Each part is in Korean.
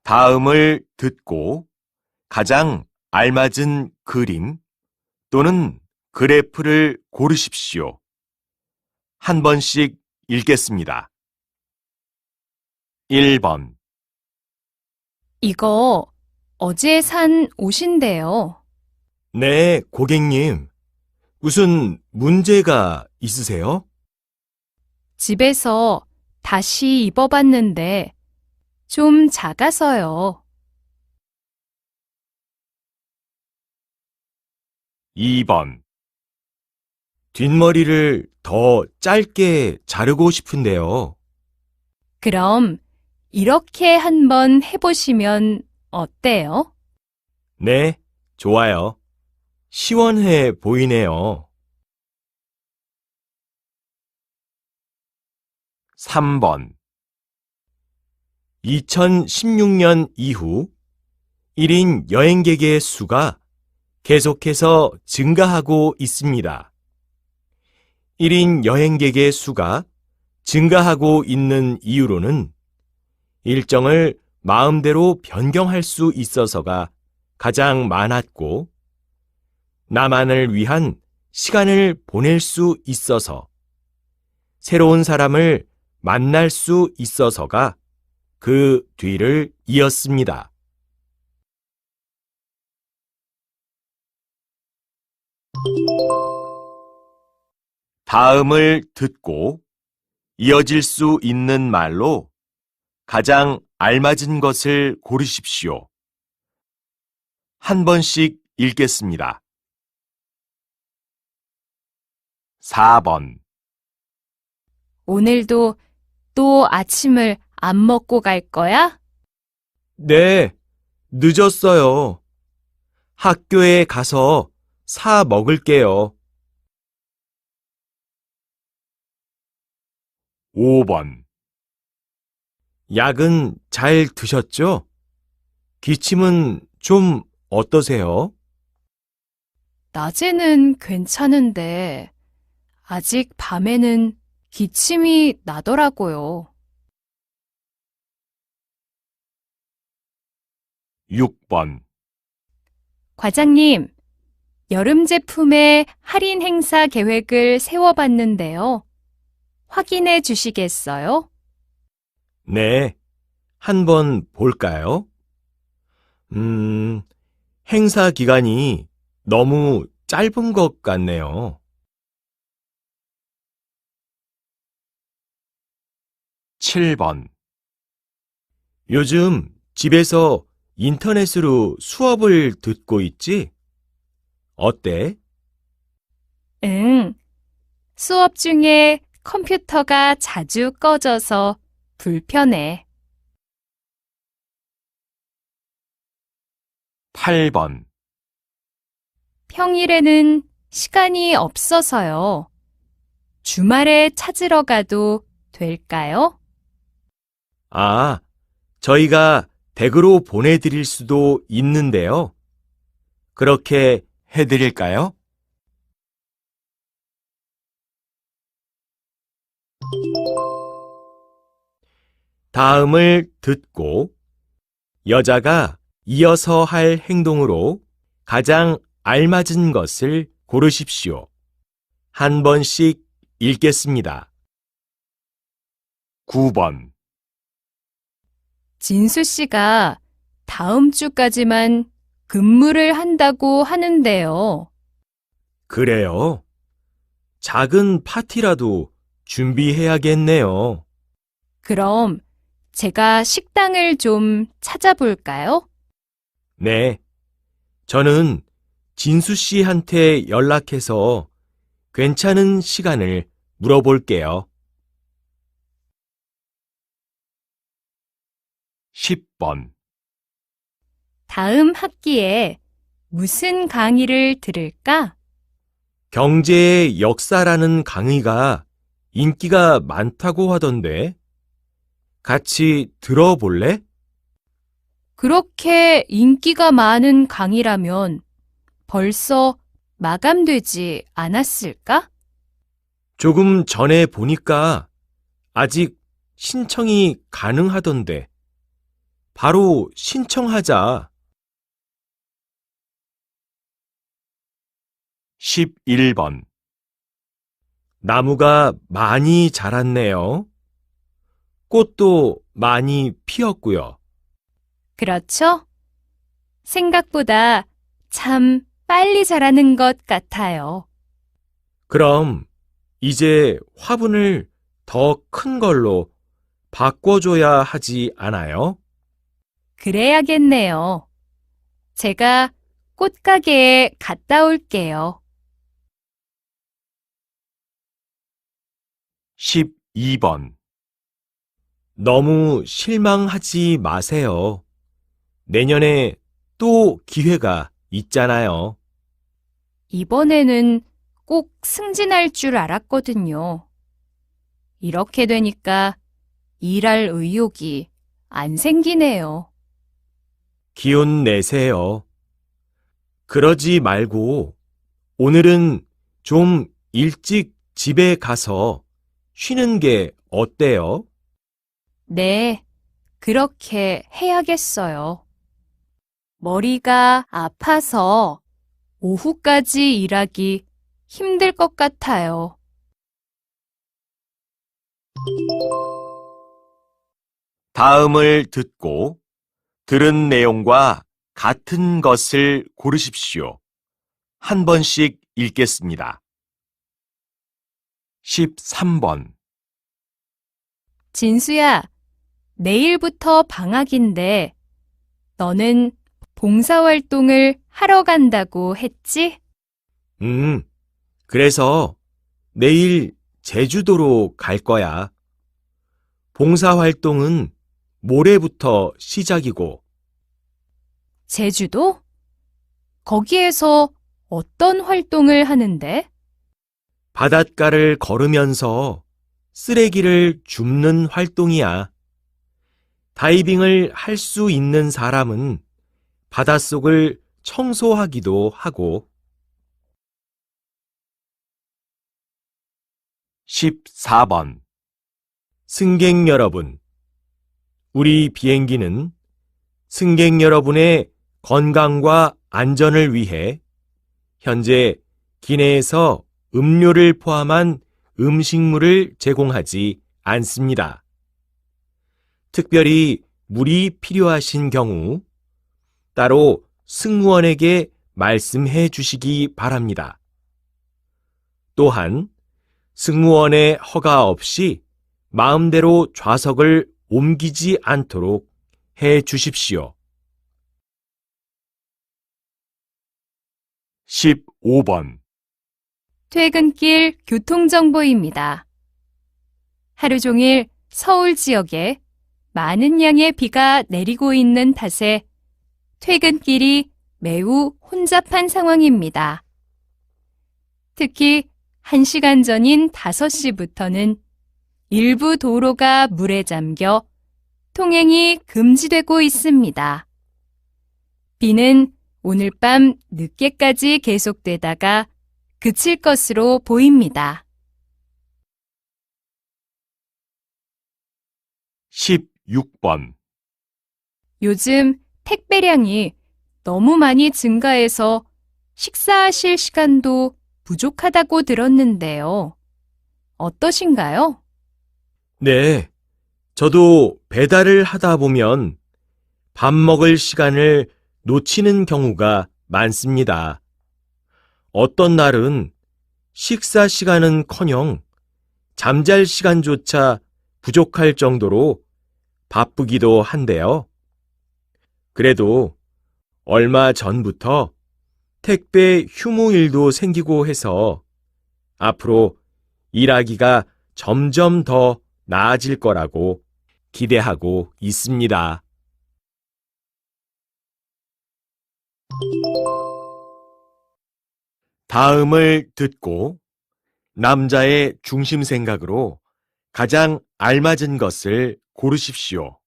다음을 듣고 가장 알맞은 그림 또는 그래프를 고르십시오. 한 번씩 읽겠습니다. 1번. 이거 어제 산 옷인데요. 네, 고객님. 무슨 문제가 있으세요? 집에서 다시 입어봤는데 좀 작아서요. 2번. 뒷머리를 더 짧게 자르고 싶은데요. 그럼 이렇게 한번 해보시면 어때요? 네, 좋아요. 시원해 보이네요. 3번. 2016년 이후 1인 여행객의 수가 계속해서 증가하고 있습니다. 1인 여행객의 수가 증가하고 있는 이유로는 일정을 마음대로 변경할 수 있어서가 가장 많았고, 나만을 위한 시간을 보낼 수 있어서, 새로운 사람을 만날 수 있어서가 그 뒤를 이었습니다. 다음을 듣고 이어질 수 있는 말로 가장 알맞은 것을 고르십시오. 한 번씩 읽겠습니다. 4번. 오늘도 또 아침을 안 먹고 갈 거야? 네, 늦었어요. 학교에 가서 사 먹을게요. 5번. 약은 잘 드셨죠? 기침은 좀 어떠세요? 낮에는 괜찮은데 아직 밤에는 기침이 나더라고요. 6번. 과장님, 여름 제품의 할인 행사 계획을 세워봤는데요. 확인해 주시겠어요? 네, 한번 볼까요? 행사 기간이 너무 짧은 것 같네요. 7번. 요즘 집에서 인터넷으로 수업을 듣고 있지? 어때? 응. 수업 중에 컴퓨터가 자주 꺼져서 불편해. 8번. 평일에는 시간이 없어서요. 주말에 찾으러 가도 될까요? 아, 저희가 댁으로 보내드릴 수도 있는데요. 그렇게 해드릴까요? 다음을 듣고 여자가 이어서 할 행동으로 가장 알맞은 것을 고르십시오. 한 번씩 읽겠습니다. 9번. 진수 씨가 다음 주까지만 근무를 한다고 하는데요. 그래요? 작은 파티라도 준비해야겠네요. 그럼 제가 식당을 좀 찾아볼까요? 네. 저는 진수 씨한테 연락해서 괜찮은 시간을 물어볼게요. 10번. 다음 학기에 무슨 강의를 들을까? 경제의 역사라는 강의가 인기가 많다고 하던데, 같이 들어볼래? 그렇게 인기가 많은 강의라면 벌써 마감되지 않았을까? 조금 전에 보니까 아직 신청이 가능하던데. 바로 신청하자. 11번. 나무가 많이 자랐네요. 꽃도 많이 피었고요. 그렇죠? 생각보다 참 빨리 자라는 것 같아요. 그럼 이제 화분을 더 큰 걸로 바꿔줘야 하지 않아요? 그래야겠네요. 제가 꽃가게에 갔다 올게요. 12번. 너무 실망하지 마세요. 내년에 또 기회가 있잖아요. 이번에는 꼭 승진할 줄 알았거든요. 이렇게 되니까 일할 의욕이 안 생기네요. 기운 내세요. 그러지 말고 오늘은 좀 일찍 집에 가서 쉬는 게 어때요? 네, 그렇게 해야겠어요. 머리가 아파서 오후까지 일하기 힘들 것 같아요. 다음을 듣고 들은 내용과 같은 것을 고르십시오. 한 번씩 읽겠습니다. 13번. 진수야, 내일부터 방학인데 너는 봉사활동을 하러 간다고 했지? 그래서 내일 제주도로 갈 거야. 봉사활동은 모레부터 시작이고, 제주도? 거기에서 어떤 활동을 하는데? 바닷가를 걸으면서 쓰레기를 줍는 활동이야. 다이빙을 할 수 있는 사람은 바닷속을 청소하기도 하고. 14번. 승객 여러분, 우리 비행기는 승객 여러분의 건강과 안전을 위해 현재 기내에서 음료를 포함한 음식물을 제공하지 않습니다. 특별히 물이 필요하신 경우 따로 승무원에게 말씀해 주시기 바랍니다. 또한 승무원의 허가 없이 마음대로 좌석을 옮기지 않도록 해 주십시오. 15번. 퇴근길 교통정보입니다. 하루 종일 서울 지역에 많은 양의 비가 내리고 있는 탓에 퇴근길이 매우 혼잡한 상황입니다. 특히 1시간 전인 5시부터는 일부 도로가 물에 잠겨 통행이 금지되고 있습니다. 비는 오늘 밤 늦게까지 계속되다가 그칠 것으로 보입니다. 16번. 요즘 택배량이 너무 많이 증가해서 식사하실 시간도 부족하다고 들었는데요. 어떠신가요? 네, 저도 배달을 하다 보면 밥 먹을 시간을 놓치는 경우가 많습니다. 어떤 날은 식사 시간은커녕 잠잘 시간조차 부족할 정도로 바쁘기도 한데요. 그래도 얼마 전부터 택배 휴무일도 생기고 해서 앞으로 일하기가 점점 더 나아질 거라고 기대하고 있습니다. 다음을 듣고 남자의 중심 생각으로 가장 알맞은 것을 고르십시오.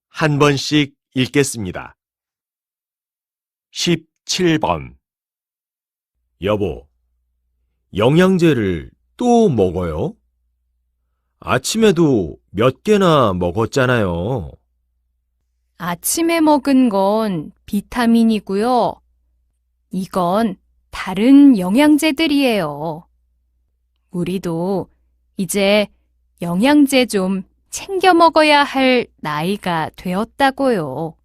한 번씩 읽겠습니다. 17번. 여보, 영양제를 또 먹어요? 아침에도 몇 개나 먹었잖아요. 아침에 먹은 건 비타민이고요. 이건 다른 영양제들이에요. 우리도 이제 영양제 좀 챙겨 먹어야 할 나이가 되었다고요.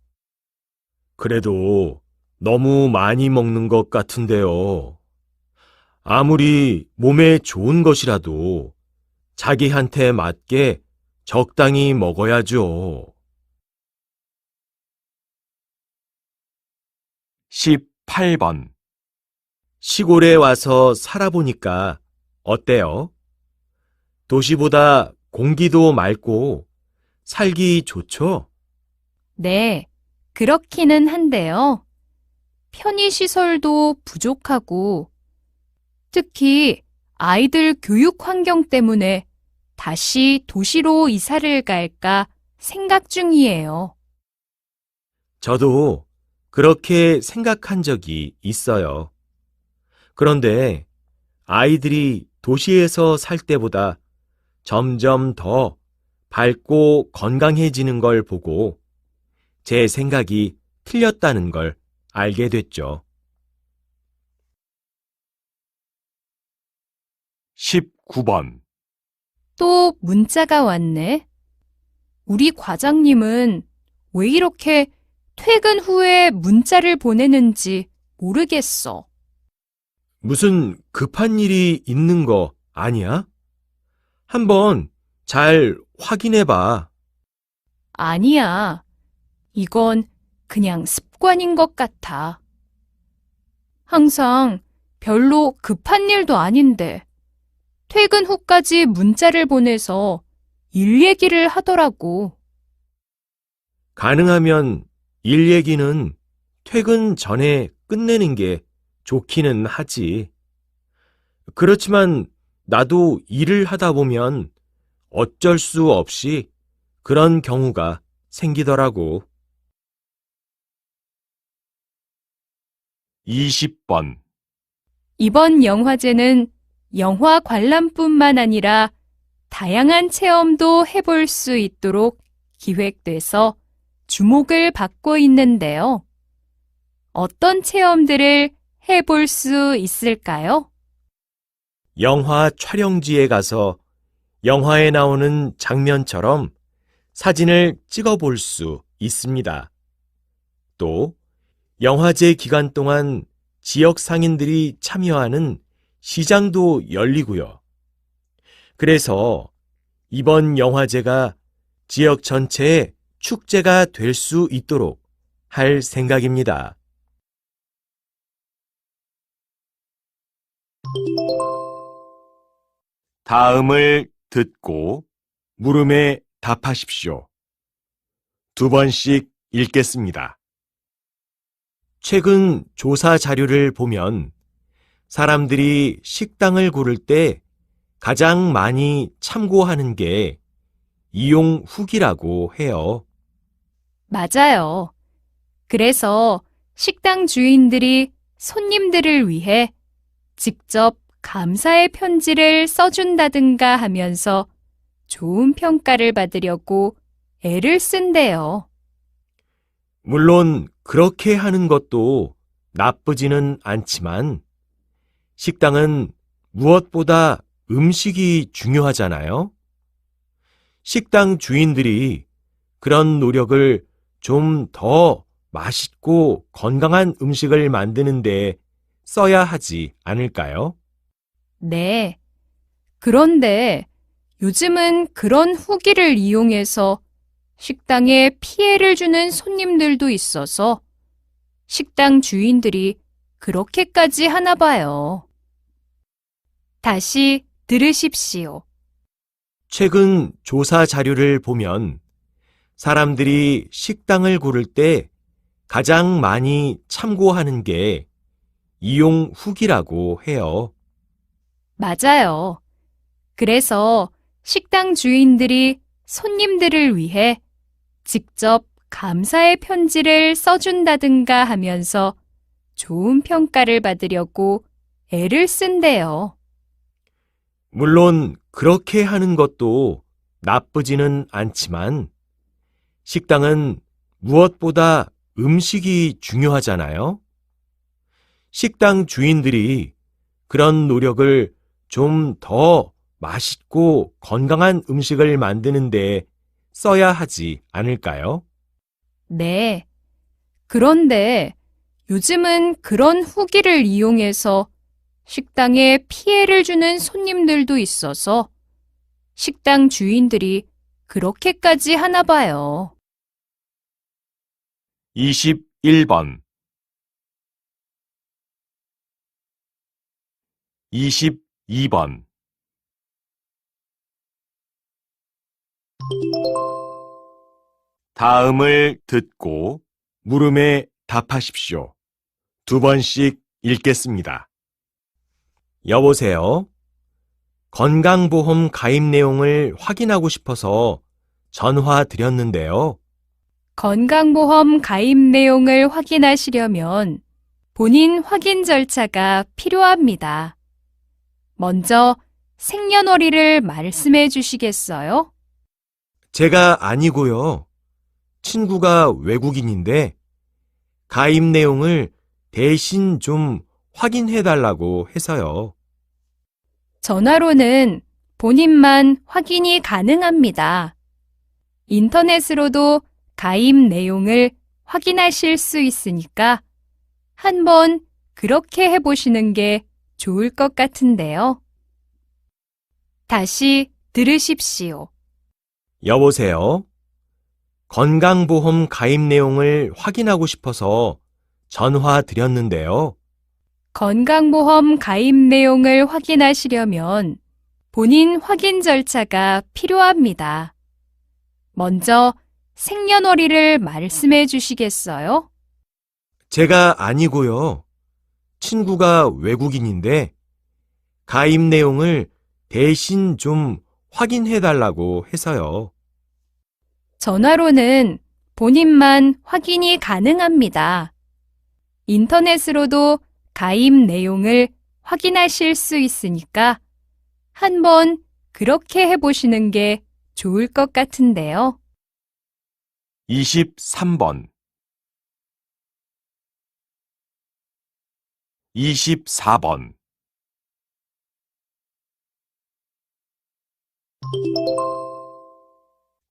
그래도 너무 많이 먹는 것 같은데요. 아무리 몸에 좋은 것이라도 자기한테 맞게 적당히 먹어야죠. 18번. 시골에 와서 살아보니까 어때요? 도시보다 공기도 맑고 살기 좋죠? 네, 그렇기는 한데요. 편의시설도 부족하고 특히 아이들 교육 환경 때문에 다시 도시로 이사를 갈까 생각 중이에요. 저도 그렇게 생각한 적이 있어요. 그런데 아이들이 도시에서 살 때보다 점점 더 밝고 건강해지는 걸 보고 제 생각이 틀렸다는 걸 알게 됐죠. 19번. 또 문자가 왔네. 우리 과장님은 왜 이렇게 퇴근 후에 문자를 보내는지 모르겠어. 무슨 급한 일이 있는 거 아니야? 한번 잘 확인해 봐. 아니야. 이건 그냥 습관인 것 같아. 항상 별로 급한 일도 아닌데 퇴근 후까지 문자를 보내서 일 얘기를 하더라고. 가능하면 일 얘기는 퇴근 전에 끝내는 게 좋기는 하지. 그렇지만 나도 일을 하다 보면 어쩔 수 없이 그런 경우가 생기더라고. 20번. 이번 영화제는 영화 관람뿐만 아니라 다양한 체험도 해볼 수 있도록 기획돼서 주목을 받고 있는데요. 어떤 체험들을 해볼 수 있을까요? 영화 촬영지에 가서 영화에 나오는 장면처럼 사진을 찍어 볼 수 있습니다. 또 영화제 기간 동안 지역 상인들이 참여하는 시장도 열리고요. 그래서 이번 영화제가 지역 전체의 축제가 될 수 있도록 할 생각입니다. 다음을 듣고 물음에 답하십시오. 2번씩 읽겠습니다. 최근 조사 자료를 보면 사람들이 식당을 고를 때 가장 많이 참고하는 게 이용 후기라고 해요. 맞아요. 그래서 식당 주인들이 손님들을 위해 직접 감사의 편지를 써준다든가 하면서 좋은 평가를 받으려고 애를 쓴대요. 물론 그렇게 하는 것도 나쁘지는 않지만 식당은 무엇보다 음식이 중요하잖아요. 식당 주인들이 그런 노력을 좀 더 맛있고 건강한 음식을 만드는 데 써야 하지 않을까요? 네. 그런데 요즘은 그런 후기를 이용해서 식당에 피해를 주는 손님들도 있어서 식당 주인들이 그렇게까지 하나 봐요. 다시 들으십시오. 최근 조사 자료를 보면 사람들이 식당을 고를 때 가장 많이 참고하는 게 이용 후기라고 해요. 맞아요. 그래서 식당 주인들이 손님들을 위해 직접 감사의 편지를 써준다든가 하면서 좋은 평가를 받으려고 애를 쓴대요. 물론 그렇게 하는 것도 나쁘지는 않지만 식당은 무엇보다 음식이 중요하잖아요. 식당 주인들이 그런 노력을 좀 더 맛있고 건강한 음식을 만드는 데 써야 하지 않을까요? 네. 그런데 요즘은 그런 후기를 이용해서 식당에 피해를 주는 손님들도 있어서 식당 주인들이 그렇게까지 하나 봐요. 21번 22번 다음을 듣고 물음에 답하십시오. 두 번씩 읽겠습니다. 여보세요? 건강보험 가입 내용을 확인하고 싶어서 전화 드렸는데요. 건강보험 가입 내용을 확인하시려면 본인 확인 절차가 필요합니다. 먼저 생년월일을 말씀해 주시겠어요? 제가 아니고요. 친구가 외국인인데 가입 내용을 대신 좀 확인해 달라고 해서요. 전화로는 본인만 확인이 가능합니다. 인터넷으로도 가입 내용을 확인하실 수 있으니까 한번 그렇게 해보시는 게 좋을 것 같은데요. 다시 들으십시오. 여보세요? 건강보험 가입 내용을 확인하고 싶어서 전화 드렸는데요. 건강보험 가입 내용을 확인하시려면 본인 확인 절차가 필요합니다. 먼저 생년월일을 말씀해 주시겠어요? 제가 아니고요. 친구가 외국인인데 가입 내용을 대신 좀 확인해 달라고 해서요. 전화로는 본인만 확인이 가능합니다. 인터넷으로도 가입 내용을 확인하실 수 있으니까 한번 그렇게 해보시는 게 좋을 것 같은데요. 23번 24번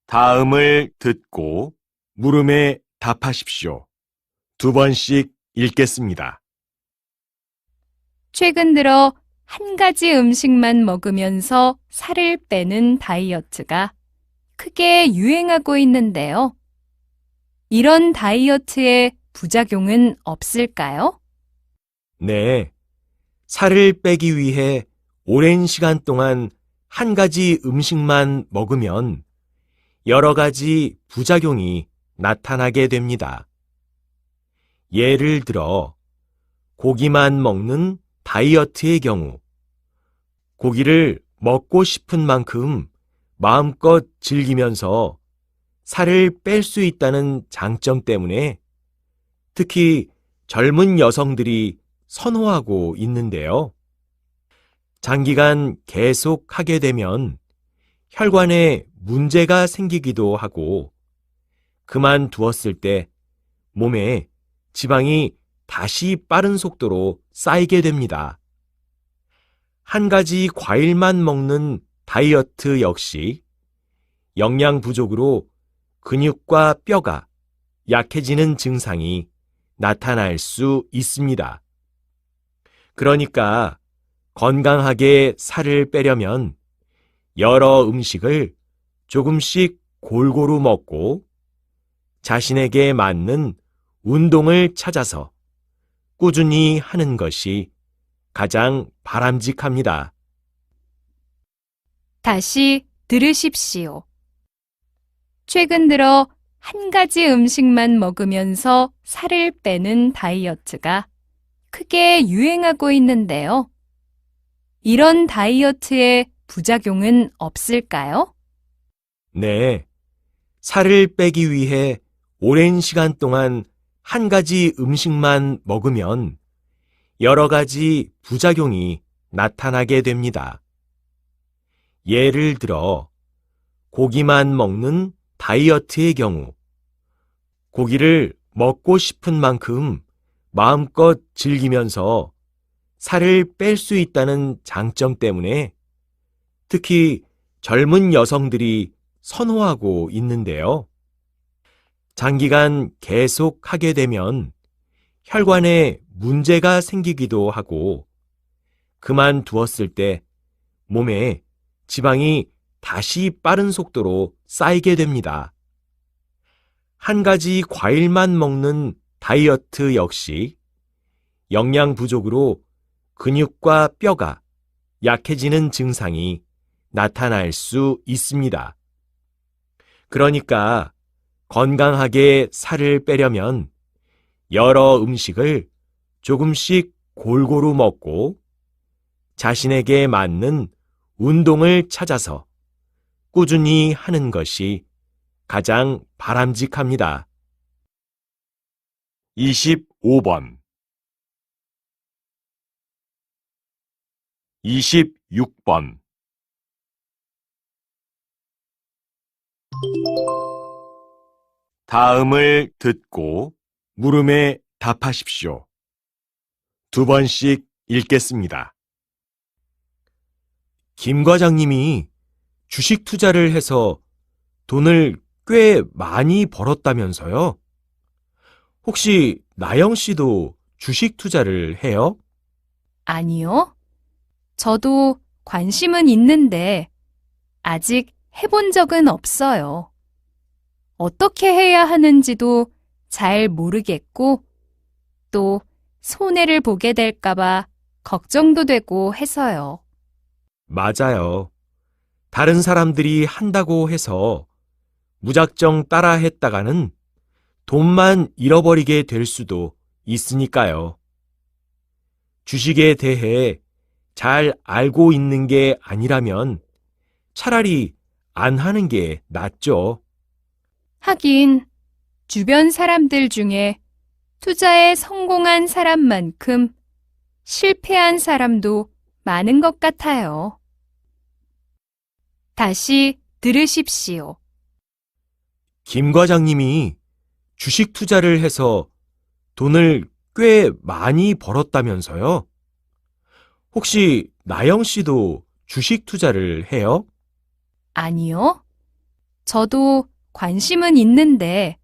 다음을 듣고 물음에 답하십시오. 두 번씩 읽겠습니다. 최근 들어 한 가지 음식만 먹으면서 살을 빼는 다이어트가 크게 유행하고 있는데요. 이런 다이어트의 부작용은 없을까요? 네, 살을 빼기 위해 오랜 시간 동안 한 가지 음식만 먹으면 여러 가지 부작용이 나타나게 됩니다. 예를 들어 고기만 먹는 다이어트의 경우 고기를 먹고 싶은 만큼 마음껏 즐기면서 살을 뺄 수 있다는 장점 때문에 특히 젊은 여성들이 선호하고 있는데요. 장기간 계속 하게 되면 혈관에 문제가 생기기도 하고 그만두었을 때 몸에 지방이 다시 빠른 속도로 쌓이게 됩니다. 한 가지 과일만 먹는 다이어트 역시 영양 부족으로 근육과 뼈가 약해지는 증상이 나타날 수 있습니다. 그러니까 건강하게 살을 빼려면 여러 음식을 조금씩 골고루 먹고 자신에게 맞는 운동을 찾아서 꾸준히 하는 것이 가장 바람직합니다. 다시 들으십시오. 최근 들어 한 가지 음식만 먹으면서 살을 빼는 다이어트가 크게 유행하고 있는데요. 이런 다이어트의 부작용은 없을까요? 네, 살을 빼기 위해 오랜 시간 동안 한 가지 음식만 먹으면 여러 가지 부작용이 나타나게 됩니다. 예를 들어 고기만 먹는 다이어트의 경우, 고기를 먹고 싶은 만큼 마음껏 즐기면서 살을 뺄 수 있다는 장점 때문에 특히 젊은 여성들이 선호하고 있는데요. 장기간 계속 하게 되면 혈관에 문제가 생기기도 하고 그만두었을 때 몸에 지방이 다시 빠른 속도로 쌓이게 됩니다. 한 가지 과일만 먹는 다이어트 역시 영양 부족으로 근육과 뼈가 약해지는 증상이 나타날 수 있습니다. 그러니까 건강하게 살을 빼려면 여러 음식을 조금씩 골고루 먹고 자신에게 맞는 운동을 찾아서 꾸준히 하는 것이 가장 바람직합니다. 25번 26번 다음을 듣고 물음에 답하십시오. 두 번씩 읽겠습니다. 김 과장님이 주식 투자를 해서 돈을 꽤 많이 벌었다면서요? 혹시 나영 씨도 주식 투자를 해요? 아니요. 저도 관심은 있는데 아직 해본 적은 없어요. 어떻게 해야 하는지도 잘 모르겠고 또 손해를 보게 될까봐 걱정도 되고 해서요. 맞아요. 다른 사람들이 한다고 해서 무작정 따라 했다가는 돈만 잃어버리게 될 수도 있으니까요. 주식에 대해 잘 알고 있는 게 아니라면 차라리 안 하는 게 낫죠. 하긴 주변 사람들 중에 투자에 성공한 사람만큼 실패한 사람도 많은 것 같아요. 다시 들으십시오. 김 과장님이 주식 투자를 해서 돈을 꽤 많이 벌었다면서요? 혹시 나영 씨도 주식 투자를 해요? 아니요. 저도 관심은 있는데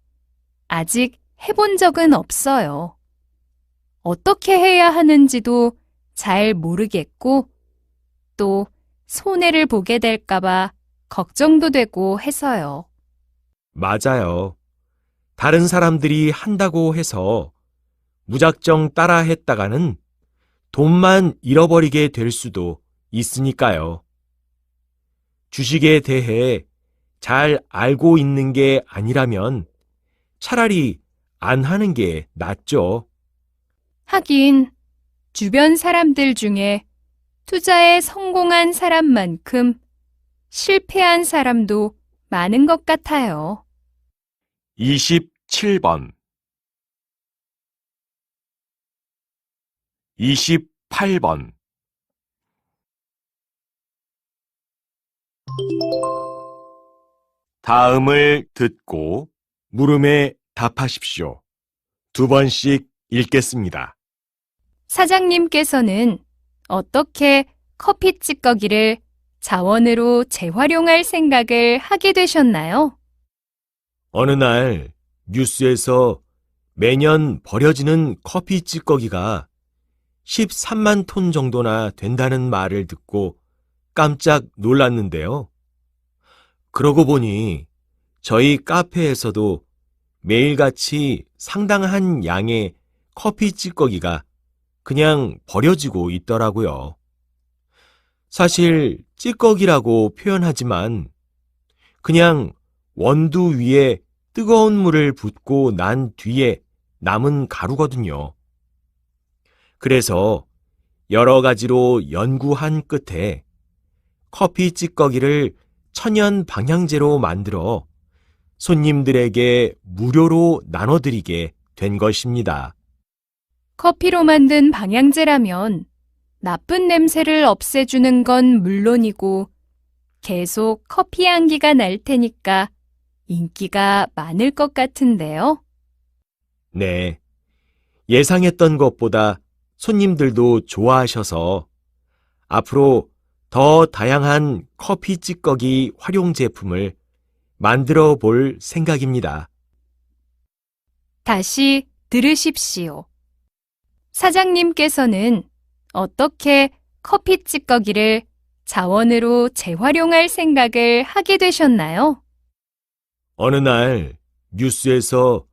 아직 해본 적은 없어요. 어떻게 해야 하는지도 잘 모르겠고 또 손해를 보게 될까봐 걱정도 되고 해서요. 맞아요. 다른 사람들이 한다고 해서 무작정 따라 했다가는 돈만 잃어버리게 될 수도 있으니까요. 주식에 대해 잘 알고 있는 게 아니라면 차라리 안 하는 게 낫죠. 하긴 주변 사람들 중에 투자에 성공한 사람만큼 실패한 사람도 많은 것 같아요. 27번 28번 다음을 듣고 물음에 답하십시오. 두 번씩 읽겠습니다. 사장님께서는 어떻게 커피 찌꺼기를 자원으로 재활용할 생각을 하게 되셨나요? 어느 날 뉴스에서 매년 버려지는 커피 찌꺼기가 13만 톤 정도나 된다는 말을 듣고 깜짝 놀랐는데요. 그러고 보니 저희 카페에서도 매일같이 상당한 양의 커피 찌꺼기가 그냥 버려지고 있더라고요. 사실 찌꺼기라고 표현하지만 그냥 원두 위에 뜨거운 물을 붓고 난 뒤에 남은 가루거든요. 그래서 여러 가지로 연구한 끝에 커피 찌꺼기를 천연 방향제로 만들어 손님들에게 무료로 나눠드리게 된 것입니다. 커피로 만든 방향제라면 나쁜 냄새를 없애주는 건 물론이고 계속 커피 향기가 날 테니까 인기가 많을 것 같은데요. 네. 예상했던 것보다 손님들도 좋아하셔서 앞으로 더 다양한 커피 찌꺼기 활용 제품을 만들어 볼 생각입니다. 다시 들으십시오. 사장님께서는 어떻게 커피 찌꺼기를 자원으로 재활용할 생각을 하게 되셨나요? 어느 날 뉴스에서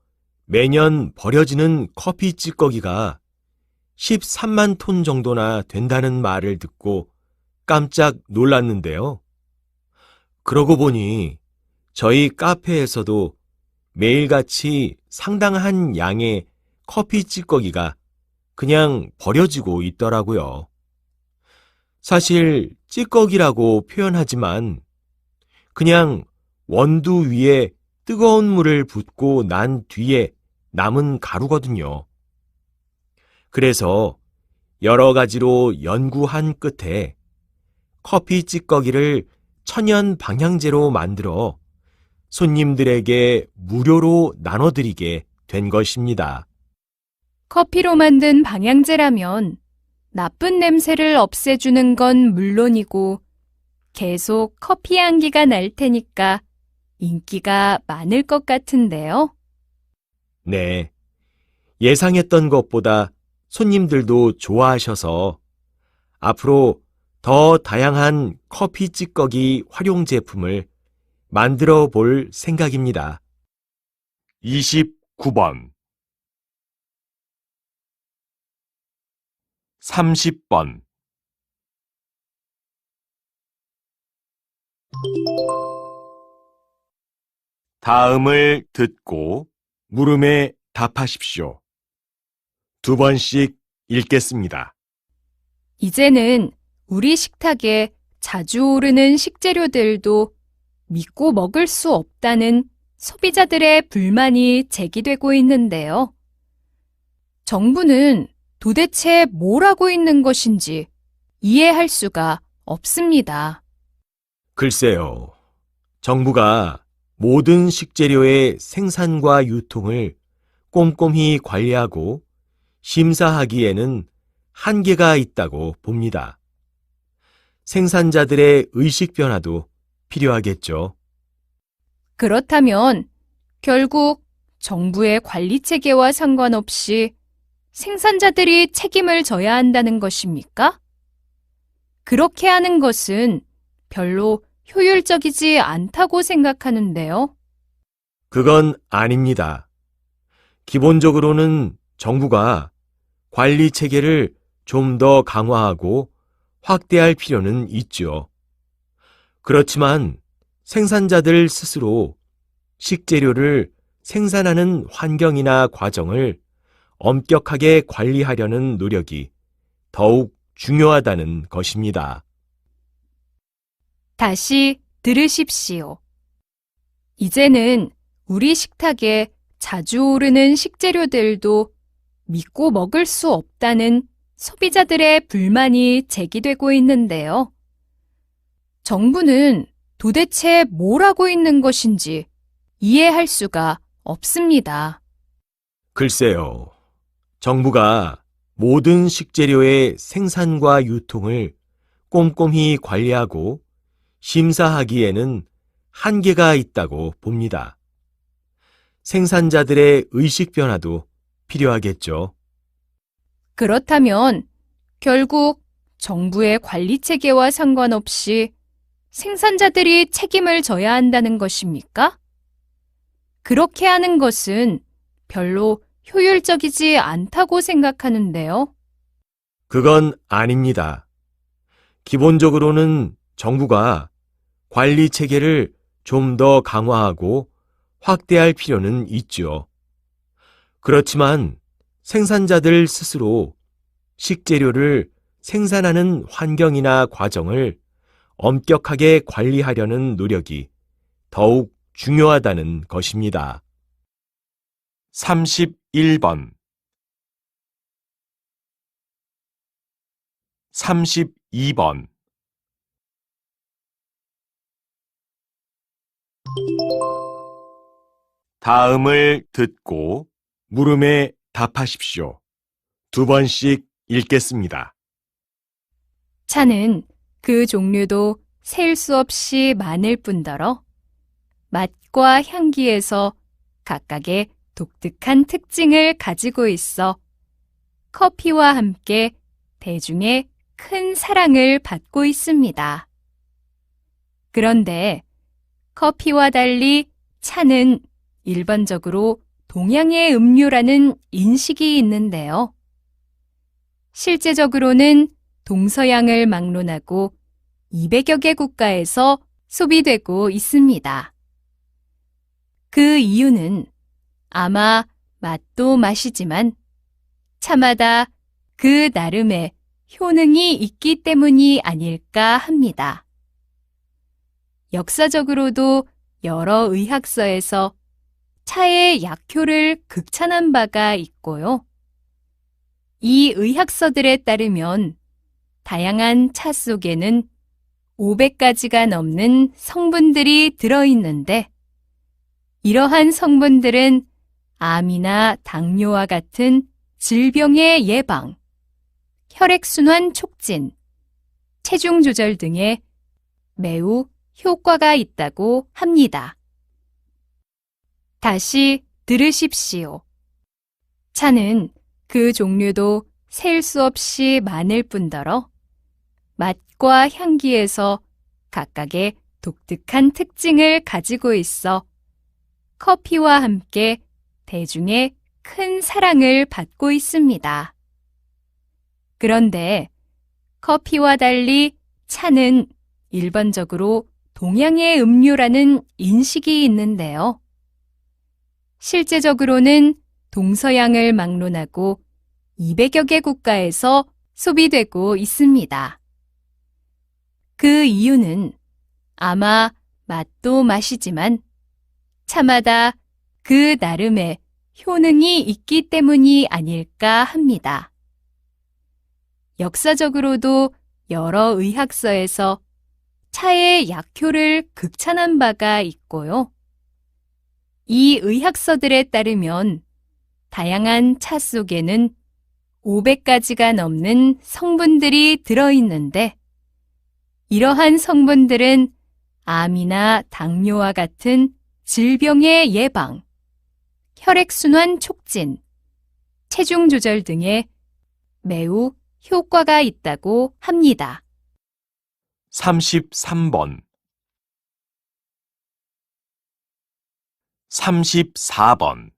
매년 버려지는 커피 찌꺼기가 13만 톤 정도나 된다는 말을 듣고 깜짝 놀랐는데요. 그러고 보니 저희 카페에서도 매일같이 상당한 양의 커피 찌꺼기가 그냥 버려지고 있더라고요. 사실 찌꺼기라고 표현하지만 그냥 원두 위에 뜨거운 물을 붓고 난 뒤에 남은 가루거든요. 그래서 여러 가지로 연구한 끝에 커피 찌꺼기를 천연 방향제로 만들어 손님들에게 무료로 나눠드리게 된 것입니다. 커피로 만든 방향제라면 나쁜 냄새를 없애주는 건 물론이고 계속 커피 향기가 날 테니까 인기가 많을 것 같은데요. 네. 예상했던 것보다 손님들도 좋아하셔서 앞으로 더 다양한 커피 찌꺼기 활용 제품을 만들어 볼 생각입니다. 29번 30번 다음을 듣고 물음에 답하십시오. 두 번씩 읽겠습니다. 이제는 우리 식탁에 자주 오르는 식재료들도 믿고 먹을 수 없다는 소비자들의 불만이 제기되고 있는데요. 정부는 도대체 뭘 하고 있는 것인지 이해할 수가 없습니다. 글쎄요. 정부가 모든 식재료의 생산과 유통을 꼼꼼히 관리하고 심사하기에는 한계가 있다고 봅니다. 생산자들의 의식 변화도 필요하겠죠. 그렇다면 결국 정부의 관리 체계와 상관없이 생산자들이 책임을 져야 한다는 것입니까? 그렇게 하는 것은 별로 효율적이지 않다고 생각하는데요. 그건 아닙니다. 기본적으로는 정부가 관리 체계를 좀 더 강화하고 확대할 필요는 있죠. 그렇지만 생산자들 스스로 식재료를 생산하는 환경이나 과정을 엄격하게 관리하려는 노력이 더욱 중요하다는 것입니다. 다시 들으십시오. 이제는 우리 식탁에 자주 오르는 식재료들도 믿고 먹을 수 없다는 소비자들의 불만이 제기되고 있는데요. 정부는 도대체 뭘 하고 있는 것인지 이해할 수가 없습니다. 글쎄요. 정부가 모든 식재료의 생산과 유통을 꼼꼼히 관리하고 심사하기에는 한계가 있다고 봅니다. 생산자들의 의식 변화도 필요하겠죠. 그렇다면 결국 정부의 관리 체계와 상관없이 생산자들이 책임을 져야 한다는 것입니까? 그렇게 하는 것은 별로 효율적이지 않다고 생각하는데요. 그건 아닙니다. 기본적으로는 정부가 관리 체계를 좀 더 강화하고 확대할 필요는 있죠. 그렇지만 생산자들 스스로 식재료를 생산하는 환경이나 과정을 엄격하게 관리하려는 노력이 더욱 중요하다는 것입니다. 31번 32번 다음을 듣고 물음에 답하십시오. 2번씩 읽겠습니다. 차는 그 종류도 셀 수 없이 많을 뿐더러 맛과 향기에서 각각의 독특한 특징을 가지고 있어 커피와 함께 대중의 큰 사랑을 받고 있습니다. 그런데 커피와 달리 차는 일반적으로 동양의 음료라는 인식이 있는데요. 실제적으로는 동서양을 막론하고 200여 개 국가에서 소비되고 있습니다. 그 이유는 아마 맛도 맛이지만 차마다 그 나름의 효능이 있기 때문이 아닐까 합니다. 역사적으로도 여러 의학서에서 차의 약효를 극찬한 바가 있고요. 이 의학서들에 따르면 다양한 차 속에는 500가지가 넘는 성분들이 들어있는데 이러한 성분들은 암이나 당뇨와 같은 질병의 예방, 혈액순환 촉진, 체중 조절 등에 매우 효과가 있다고 합니다. 다시 들으십시오. 차는 그 종류도 셀 수 없이 많을 뿐더러 맛과 향기에서 각각의 독특한 특징을 가지고 있어 커피와 함께 대중의 큰 사랑을 받고 있습니다. 그런데 커피와 달리 차는 일반적으로 동양의 음료라는 인식이 있는데요. 실제적으로는 동서양을 막론하고 200여 개 국가에서 소비되고 있습니다. 그 이유는 아마 맛도 맛이지만 차마다 그 나름의 효능이 있기 때문이 아닐까 합니다. 역사적으로도 여러 의학서에서 차의 약효를 극찬한 바가 있고요. 이 의학서들에 따르면 다양한 차 속에는 500가지가 넘는 성분들이 들어있는데 이러한 성분들은 암이나 당뇨와 같은 질병의 예방, 혈액순환 촉진, 체중 조절 등에 매우 효과가 있다고 합니다. 33번 34번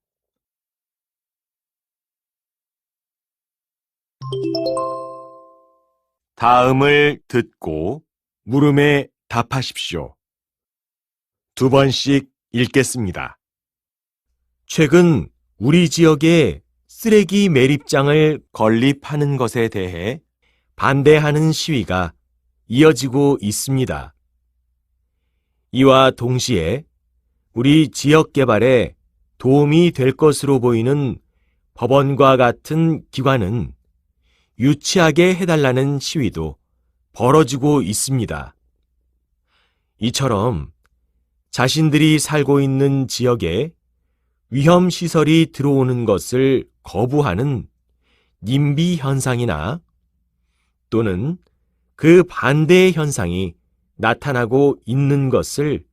다음을 듣고 물음에 답하십시오. 2번씩 읽겠습니다. 최근 우리 지역에 쓰레기 매립장을 건립하는 것에 대해 반대하는 시위가 이어지고 있습니다. 이와 동시에 우리 지역 개발에 도움이 될 것으로 보이는 법원과 같은 기관은 유치하게 해달라는 시위도 벌어지고 있습니다. 이처럼 자신들이 살고 있는 지역에 위험시설이 들어오는 것을 거부하는 님비 현상이나 또는 그 반대의 현상이 나타나고 있는 것을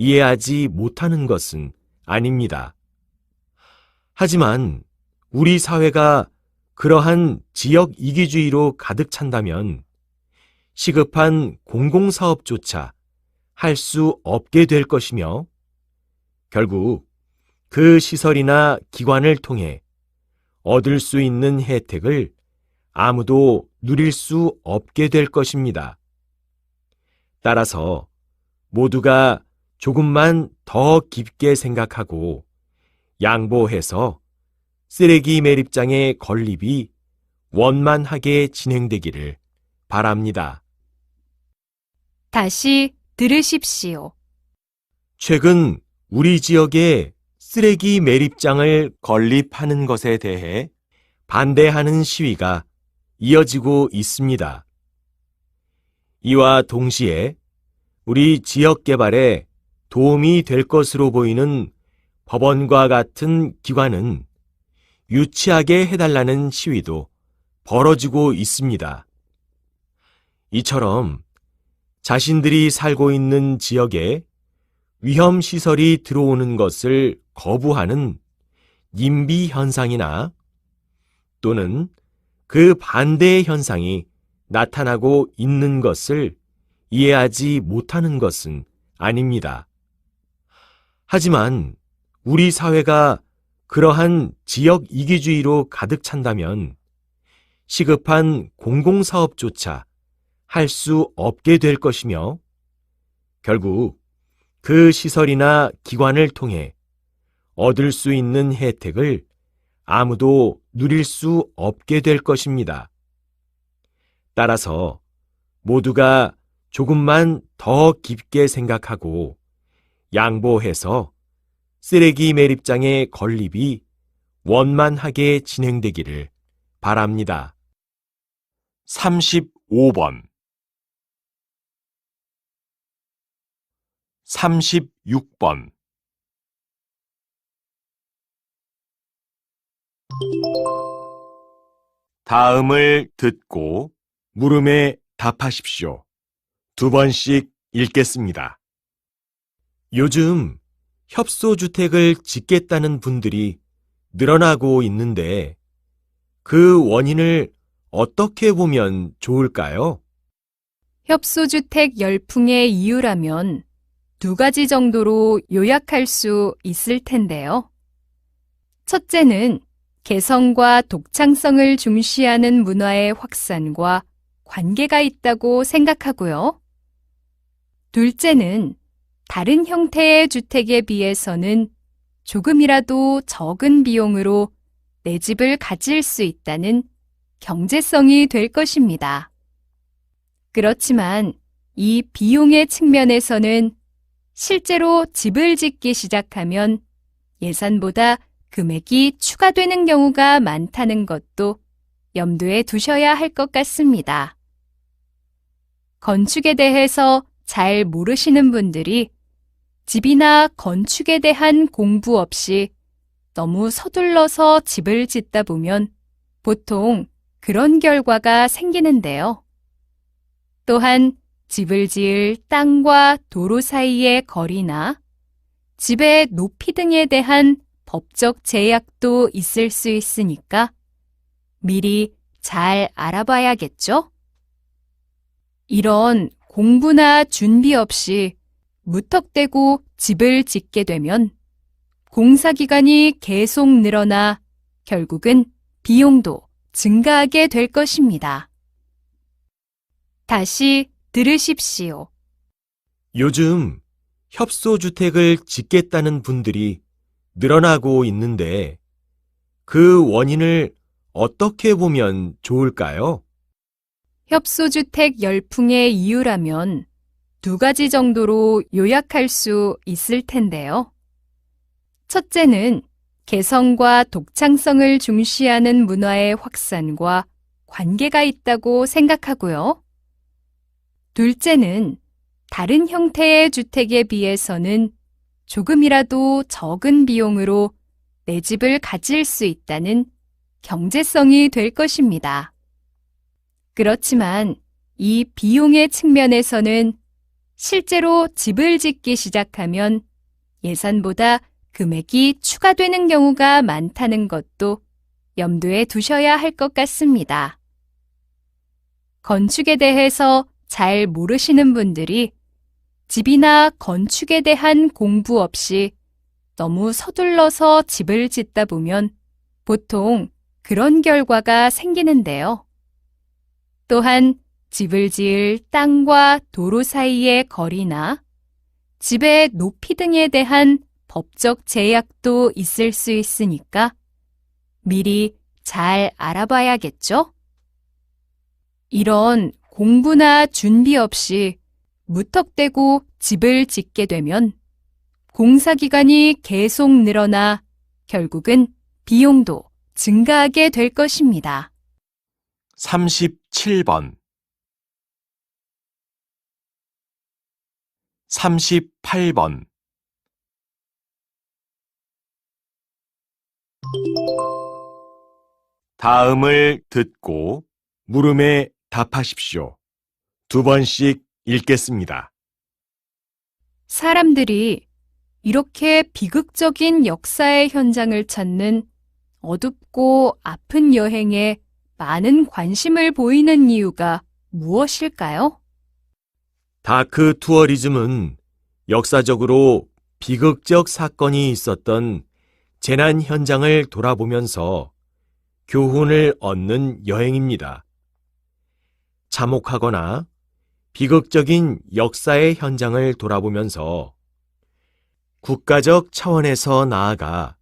이해하지 못하는 것은 아닙니다. 하지만 우리 사회가 그러한 지역 이기주의로 가득 찬다면 시급한 공공사업조차 할 수 없게 될 것이며 결국 그 시설이나 기관을 통해 얻을 수 있는 혜택을 아무도 누릴 수 없게 될 것입니다. 따라서 모두가 조금만 더 깊게 생각하고 양보해서 쓰레기 매립장의 건립이 원만하게 진행되기를 바랍니다. 다시 들으십시오. 최근 우리 지역에 쓰레기 매립장을 건립하는 것에 대해 반대하는 시위가 이어지고 있습니다. 이와 동시에 우리 지역 개발에 도움이 될 것으로 보이는 법원과 같은 기관은 유치하게 해달라는 시위도 벌어지고 있습니다. 이처럼 자신들이 살고 있는 지역에 위험시설이 들어오는 것을 거부하는 님비 현상이나 또는 그 반대의 현상이 나타나고 있는 것을 이해하지 못하는 것은 아닙니다. 하지만 우리 사회가 그러한 지역 이기주의로 가득 찬다면 시급한 공공사업조차 할 수 없게 될 것이며 결국 그 시설이나 기관을 통해 얻을 수 있는 혜택을 아무도 누릴 수 없게 될 것입니다. 따라서 모두가 조금만 더 깊게 생각하고 양보해서 쓰레기 매립장의 건립이 원만하게 진행되기를 바랍니다. 35번 36번 다음을 듣고 물음에 답하십시오. 2번씩 읽겠습니다. 요즘 협소주택을 짓겠다는 분들이 늘어나고 있는데 그 원인을 어떻게 보면 좋을까요? 협소주택 열풍의 이유라면 2가지 정도로 요약할 수 있을 텐데요. 첫째는 개성과 독창성을 중시하는 문화의 확산과 관계가 있다고 생각하고요. 둘째는 다른 형태의 주택에 비해서는 조금이라도 적은 비용으로 내 집을 가질 수 있다는 경제성이 될 것입니다. 그렇지만 이 비용의 측면에서는 실제로 집을 짓기 시작하면 예산보다 금액이 추가되는 경우가 많다는 것도 염두에 두셔야 할 것 같습니다. 건축에 대해서 잘 모르시는 분들이 집이나 건축에 대한 공부 없이 너무 서둘러서 집을 짓다 보면 보통 그런 결과가 생기는데요. 또한 집을 지을 땅과 도로 사이의 거리나 집의 높이 등에 대한 법적 제약도 있을 수 있으니까 미리 잘 알아봐야겠죠? 이런 공부나 준비 없이 무턱대고 집을 짓게 되면 공사기간이 계속 늘어나 결국은 비용도 증가하게 될 것입니다. 다시 들으십시오. 요즘 협소주택을 짓겠다는 분들이 늘어나고 있는데 그 원인을 어떻게 보면 좋을까요? 협소주택 열풍의 이유라면 2가지 정도로 요약할 수 있을 텐데요. 첫째는 개성과 독창성을 중시하는 문화의 확산과 관계가 있다고 생각하고요. 둘째는 다른 형태의 주택에 비해서는 조금이라도 적은 비용으로 내 집을 가질 수 있다는 경제성이 될 것입니다. 그렇지만 이 비용의 측면에서는 실제로 집을 짓기 시작하면 예산보다 금액이 추가되는 경우가 많다는 것도 염두에 두셔야 할 것 같습니다. 건축에 대해서 잘 모르시는 분들이 집이나 건축에 대한 공부 없이 너무 서둘러서 집을 짓다 보면 보통 그런 결과가 생기는데요. 또한 집을 지을 땅과 도로 사이의 거리나 집의 높이 등에 대한 법적 제약도 있을 수 있으니까 미리 잘 알아봐야겠죠? 이런 공부나 준비 없이 무턱대고 집을 짓게 되면 공사기간이 계속 늘어나 결국은 비용도 증가하게 될 것입니다. 37번 38번 다음을 듣고 물음에 답하십시오. 2번씩 읽겠습니다. 사람들이 이렇게 비극적인 역사의 현장을 찾는 어둡고 아픈 여행에 많은 관심을 보이는 이유가 무엇일까요? 다크 투어리즘은 역사적으로 비극적 사건이 있었던 재난 현장을 돌아보면서 교훈을 얻는 여행입니다. 참혹하거나 비극적인 역사의 현장을 돌아보면서 국가적 차원에서 나아가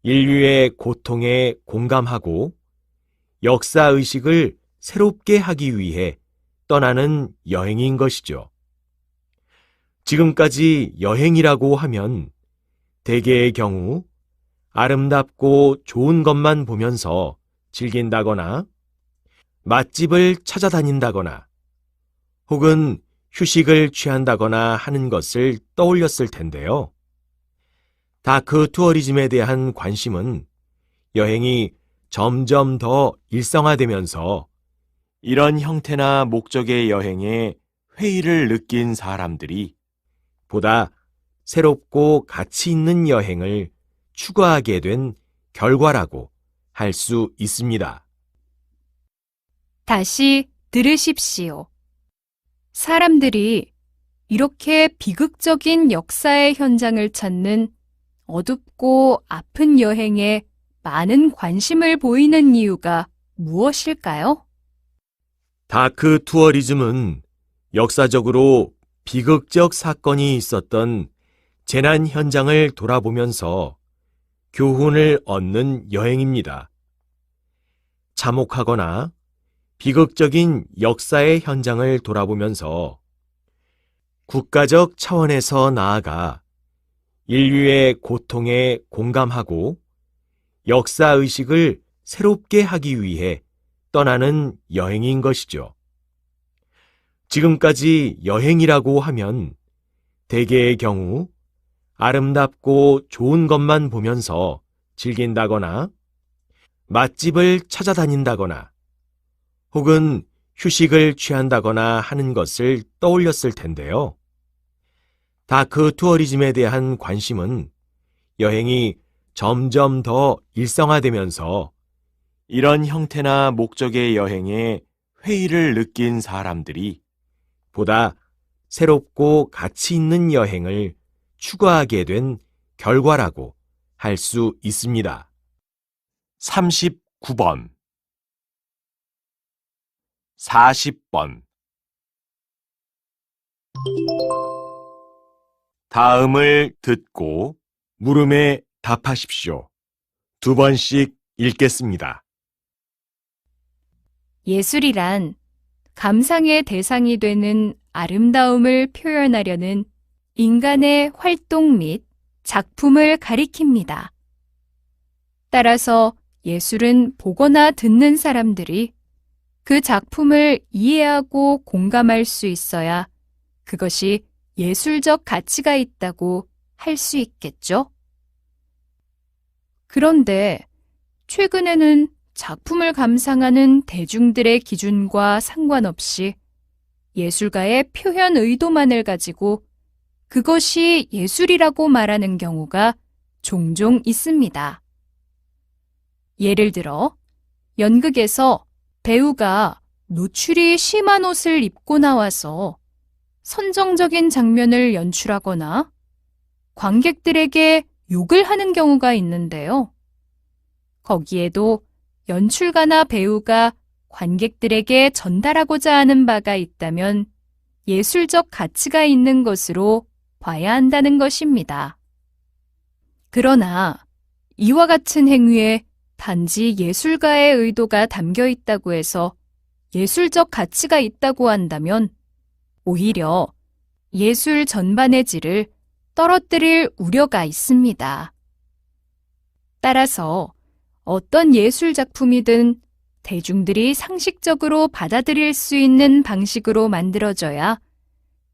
인류의 고통에 공감하고 역사의식을 새롭게 하기 위해 떠나는 여행인 것이죠. 지금까지 여행이라고 하면 대개의 경우 아름답고 좋은 것만 보면서 즐긴다거나 맛집을 찾아다닌다거나 혹은 휴식을 취한다거나 하는 것을 떠올렸을 텐데요. 다크 투어리즘에 대한 관심은 여행이 점점 더 일상화되면서 이런 형태나 목적의 여행에 회의를 느낀 사람들이 보다 새롭고 가치 있는 여행을 추구하게 된 결과라고 할 수 있습니다. 다시 들으십시오. 사람들이 이렇게 비극적인 역사의 현장을 찾는 어둡고 아픈 여행에 많은 관심을 보이는 이유가 무엇일까요? 다크 투어리즘은 역사적으로 비극적 사건이 있었던 재난 현장을 돌아보면서 교훈을 얻는 여행입니다. 참혹하거나 비극적인 역사의 현장을 돌아보면서 국가적 차원에서 나아가 인류의 고통에 공감하고 역사의식을 새롭게 하기 위해 떠나는 여행인 것이죠. 지금까지 여행이라고 하면 대개의 경우 아름답고 좋은 것만 보면서 즐긴다거나 맛집을 찾아다닌다거나 혹은 휴식을 취한다거나 하는 것을 떠올렸을 텐데요. 다크 투어리즘에 대한 관심은 여행이 점점 더 일상화되면서 이런 형태나 목적의 여행에 회의를 느낀 사람들이 보다 새롭고 가치 있는 여행을 추구하게 된 결과라고 할 수 있습니다. 39번 40번 다음을 듣고 물음에 답하십시오. 2번씩 읽겠습니다. 예술이란 감상의 대상이 되는 아름다움을 표현하려는 인간의 활동 및 작품을 가리킵니다. 따라서 예술은 보거나 듣는 사람들이 그 작품을 이해하고 공감할 수 있어야 그것이 예술적 가치가 있다고 할 수 있겠죠? 그런데 최근에는 작품을 감상하는 대중들의 기준과 상관없이 예술가의 표현 의도만을 가지고 그것이 예술이라고 말하는 경우가 종종 있습니다. 예를 들어, 연극에서 배우가 노출이 심한 옷을 입고 나와서 선정적인 장면을 연출하거나 관객들에게 욕을 하는 경우가 있는데요. 거기에도 연출가나 배우가 관객들에게 전달하고자 하는 바가 있다면 예술적 가치가 있는 것으로 봐야 한다는 것입니다. 그러나 이와 같은 행위에 단지 예술가의 의도가 담겨 있다고 해서 예술적 가치가 있다고 한다면 오히려 예술 전반의 질을 떨어뜨릴 우려가 있습니다. 따라서 어떤 예술 작품이든 대중들이 상식적으로 받아들일 수 있는 방식으로 만들어져야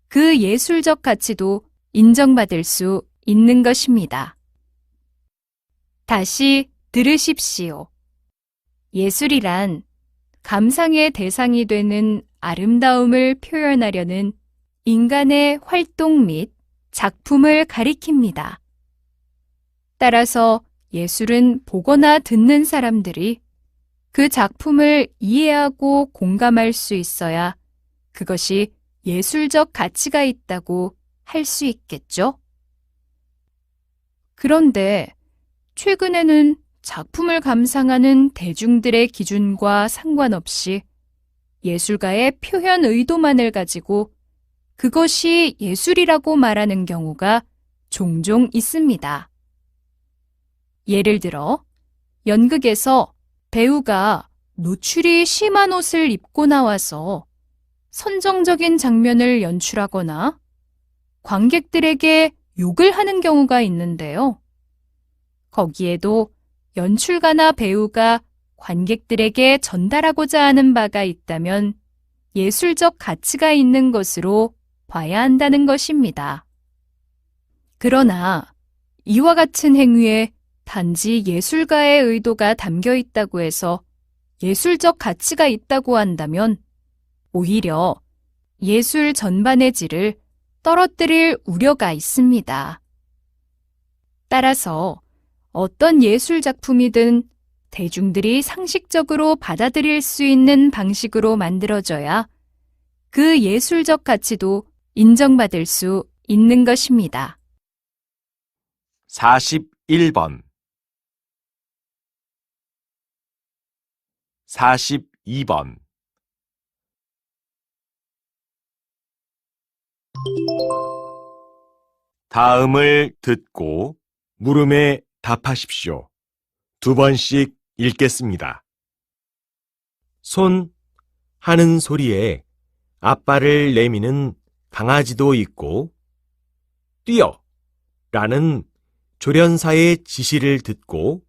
그 예술적 가치도 인정받을 수 있는 것입니다. 다시 들으십시오. 예술이란 감상의 대상이 되는 아름다움을 표현하려는 인간의 활동 및 작품을 가리킵니다. 따라서 예술은 보거나 듣는 사람들이 그 작품을 이해하고 공감할 수 있어야 그것이 예술적 가치가 있다고 할 수 있겠죠? 그런데 최근에는 작품을 감상하는 대중들의 기준과 상관없이 예술가의 표현 의도만을 가지고 그것이 예술이라고 말하는 경우가 종종 있습니다. 예를 들어, 연극에서 배우가 노출이 심한 옷을 입고 나와서 선정적인 장면을 연출하거나 관객들에게 욕을 하는 경우가 있는데요. 거기에도 연출가나 배우가 관객들에게 전달하고자 하는 바가 있다면 예술적 가치가 있는 것으로 봐야 한다는 것입니다. 그러나 이와 같은 행위에 단지 예술가의 의도가 담겨 있다고 해서 예술적 가치가 있다고 한다면 오히려 예술 전반의 질을 떨어뜨릴 우려가 있습니다. 따라서 어떤 예술 작품이든 대중들이 상식적으로 받아들일 수 있는 방식으로 만들어져야 그 예술적 가치도 인정받을 수 있는 것입니다. 41번 42번 다음을 듣고 물음에 답하십시오. 2번씩 읽겠습니다. 손 하는 소리에 앞발을 내미는 강아지도 있고 뛰어 라는 조련사의 지시를 듣고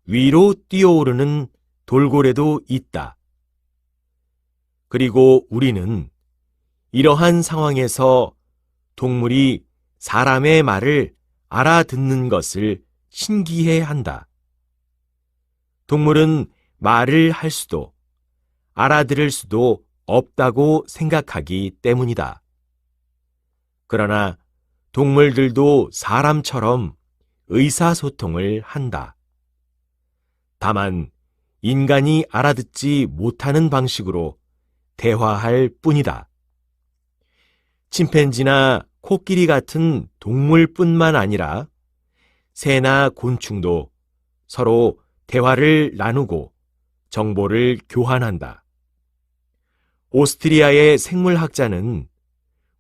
위로 뛰어오르는 돌고래도 있다. 그리고 우리는 이러한 상황에서 동물이 사람의 말을 알아듣는 것을 신기해한다. 동물은 말을 할 수도 알아들을 수도 없다고 생각하기 때문이다. 그러나 동물들도 사람처럼 의사소통을 한다. 다만 인간이 알아듣지 못하는 방식으로 대화할 뿐이다. 침팬지나 코끼리 같은 동물뿐만 아니라 새나 곤충도 서로 대화를 나누고 정보를 교환한다. 오스트리아의 생물학자는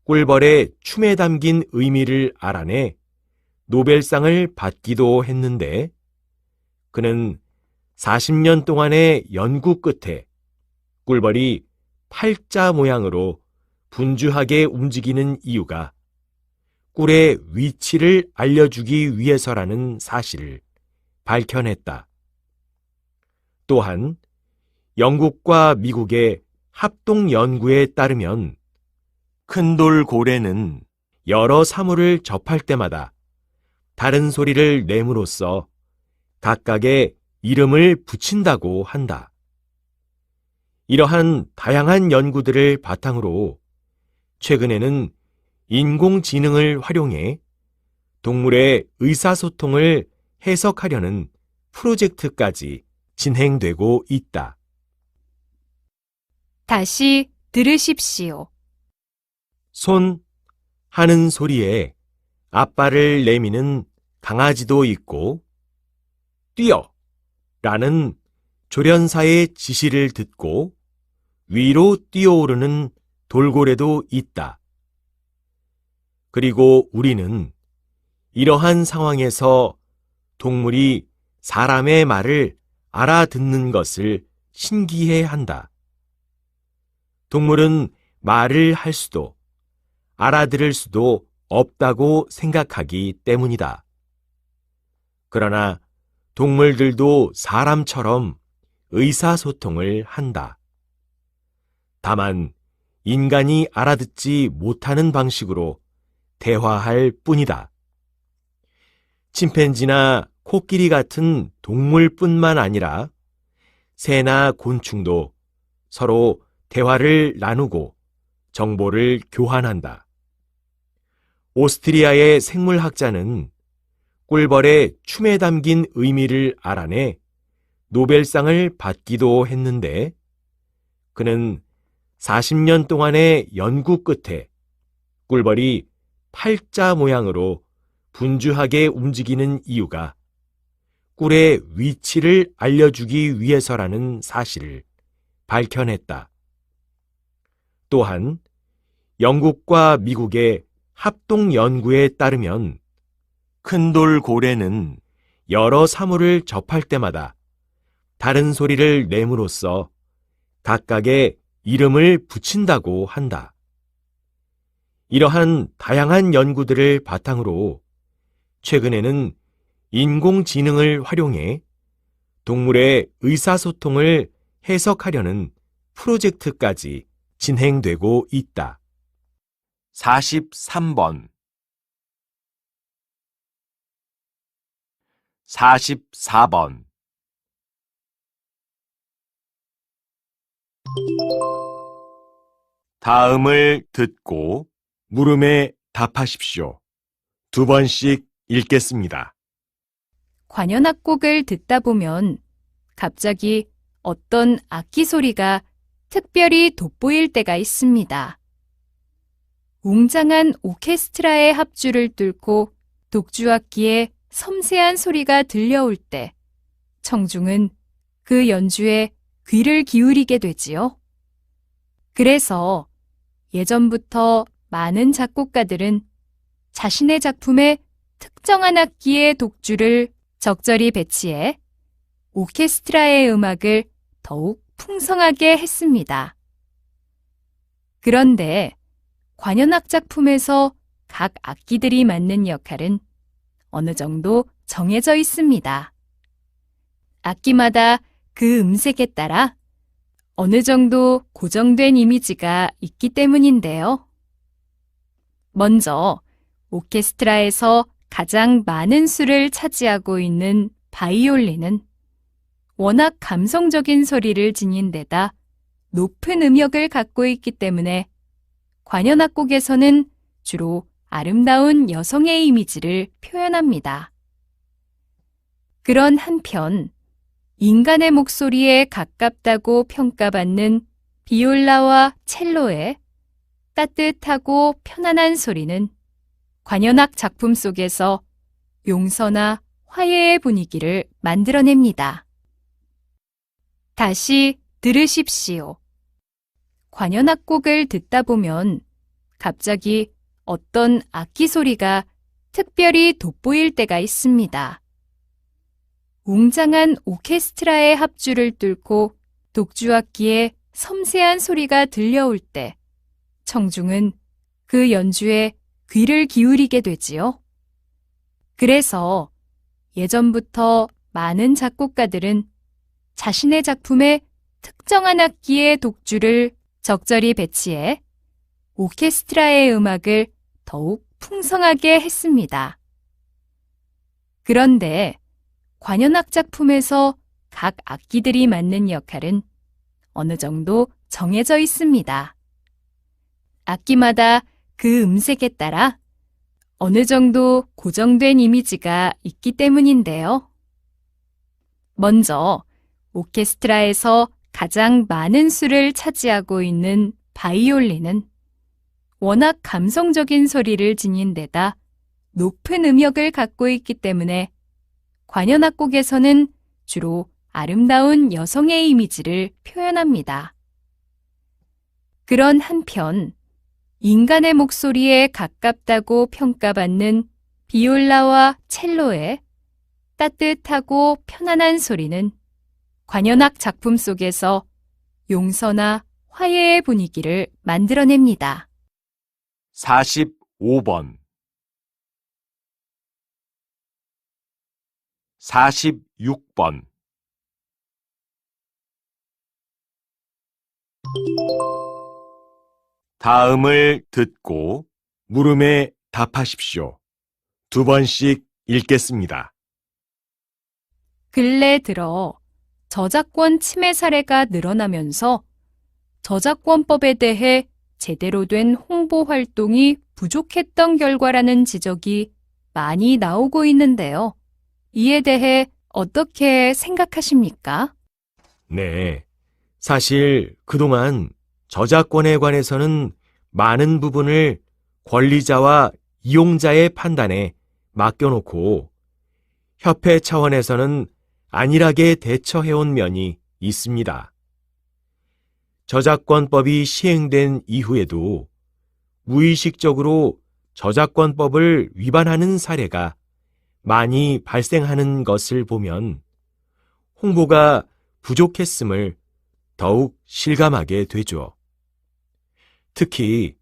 꿀벌의 춤에 담긴 의미를 알아내 노벨상을 받기도 했는데 그는 40년 동안의 연구 끝에 꿀벌이 팔자 모양으로 분주하게 움직이는 이유가 꿀의 위치를 알려주기 위해서라는 사실을 밝혀냈다. 또한 영국과 미국의 합동 연구에 따르면 큰돌고래는 여러 사물을 접할 때마다 다른 소리를 내므로써 각각의 이름을 붙인다고 한다. 이러한 다양한 연구들을 바탕으로 최근에는 인공지능을 활용해 동물의 의사소통을 해석하려는 프로젝트까지 진행되고 있다. 다시 들으십시오. 손 하는 소리에 앞발을 내미는 강아지도 있고 뛰어 라는 조련사의 지시를 듣고 위로 뛰어오르는 돌고래도 있다. 그리고 우리는 이러한 상황에서 동물이 사람의 말을 알아듣는 것을 신기해한다. 동물은 말을 할 수도 알아들을 수도 없다고 생각하기 때문이다. 그러나 동물들도 사람처럼 의사소통을 한다. 다만 인간이 알아듣지 못하는 방식으로 대화할 뿐이다. 침팬지나 코끼리 같은 동물뿐만 아니라 새나 곤충도 서로 대화를 나누고 정보를 교환한다. 오스트리아의 생물학자는 꿀벌의 춤에 담긴 의미를 알아내 노벨상을 받기도 했는데, 그는 40년 동안의 연구 끝에 꿀벌이 팔자 모양으로 분주하게 움직이는 이유가 꿀의 위치를 알려주기 위해서라는 사실을 밝혀냈다. 또한 영국과 미국의 합동 연구에 따르면 큰돌고래는 여러 사물을 접할 때마다 다른 소리를 내므로써 각각의 이름을 붙인다고 한다. 이러한 다양한 연구들을 바탕으로 최근에는 인공지능을 활용해 동물의 의사소통을 해석하려는 프로젝트까지 진행되고 있다. 43번 44번 다음을 듣고 물음에 답하십시오. 2번씩 읽겠습니다. 관현악곡을 듣다 보면 갑자기 어떤 악기 소리가 특별히 돋보일 때가 있습니다. 웅장한 오케스트라의 합주를 뚫고 독주악기의 섬세한 소리가 들려올 때 청중은 그 연주에 귀를 기울이게 되지요. 그래서 예전부터 많은 작곡가들은 자신의 작품에 특정한 악기의 독주를 적절히 배치해 오케스트라의 음악을 더욱 풍성하게 했습니다. 그런데 관현악 작품에서 각 악기들이 맡는 역할은 어느 정도 정해져 있습니다. 악기마다 그 음색에 따라 어느 정도 고정된 이미지가 있기 때문인데요. 먼저 오케스트라에서 가장 많은 수를 차지하고 있는 바이올린은 워낙 감성적인 소리를 지닌 데다 높은 음역을 갖고 있기 때문에 관현악곡에서는 주로 아름다운 여성의 이미지를 표현합니다. 그런 한편 인간의 목소리에 가깝다고 평가받는 비올라와 첼로의 따뜻하고 편안한 소리는 관현악 작품 속에서 용서나 화해의 분위기를 만들어냅니다. 다시 들으십시오. 관현악곡을 듣다 보면 갑자기 어떤 악기 소리가 특별히 돋보일 때가 있습니다. 웅장한 오케스트라의 합주를 뚫고 독주악기의 섬세한 소리가 들려올 때 청중은 그 연주에 귀를 기울이게 되지요. 그래서 예전부터 많은 작곡가들은 자신의 작품에 특정한 악기의 독주를 적절히 배치해 오케스트라의 음악을 더욱 풍성하게 했습니다. 그런데 관현악 작품에서 각 악기들이 맡는 역할은 어느 정도 정해져 있습니다. 악기마다 그 음색에 따라 어느 정도 고정된 이미지가 있기 때문인데요. 먼저 오케스트라에서 가장 많은 수를 차지하고 있는 바이올린은 워낙 감성적인 소리를 지닌 데다 높은 음역을 갖고 있기 때문에 관현악곡에서는 주로 아름다운 여성의 이미지를 표현합니다. 그런 한편 인간의 목소리에 가깝다고 평가받는 비올라와 첼로의 따뜻하고 편안한 소리는 관현악 작품 속에서 용서나 화해의 분위기를 만들어냅니다. 45번 46번 다음을 듣고 물음에 답하십시오. 2번씩 읽겠습니다. 근래 들어 저작권 침해 사례가 늘어나면서 저작권법에 대해 제대로 된 홍보 활동이 부족했던 결과라는 지적이 많이 나오고 있는데요. 이에 대해 어떻게 생각하십니까? 네. 사실 그동안 저작권에 관해서는 많은 부분을 권리자와 이용자의 판단에 맡겨놓고 협회 차원에서는 안일하게 대처해온 면이 있습니다. 저작권법이 시행된 이후에도 무의식적으로 저작권법을 위반하는 사례가 많이 발생하는 것을 보면 홍보가 부족했음을 더욱 실감하게 되죠. 특히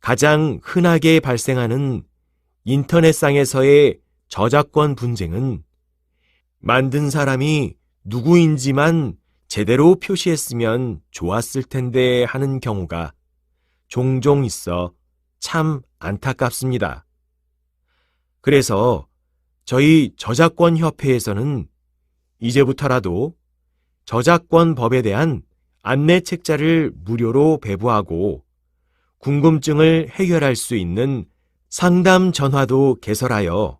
가장 흔하게 발생하는 인터넷상에서의 저작권 분쟁은 만든 사람이 누구인지만 제대로 표시했으면 좋았을 텐데 하는 경우가 종종 있어 참 안타깝습니다. 그래서 저희 저작권협회에서는 이제부터라도 저작권법에 대한 안내 책자를 무료로 배부하고 궁금증을 해결할 수 있는 상담 전화도 개설하여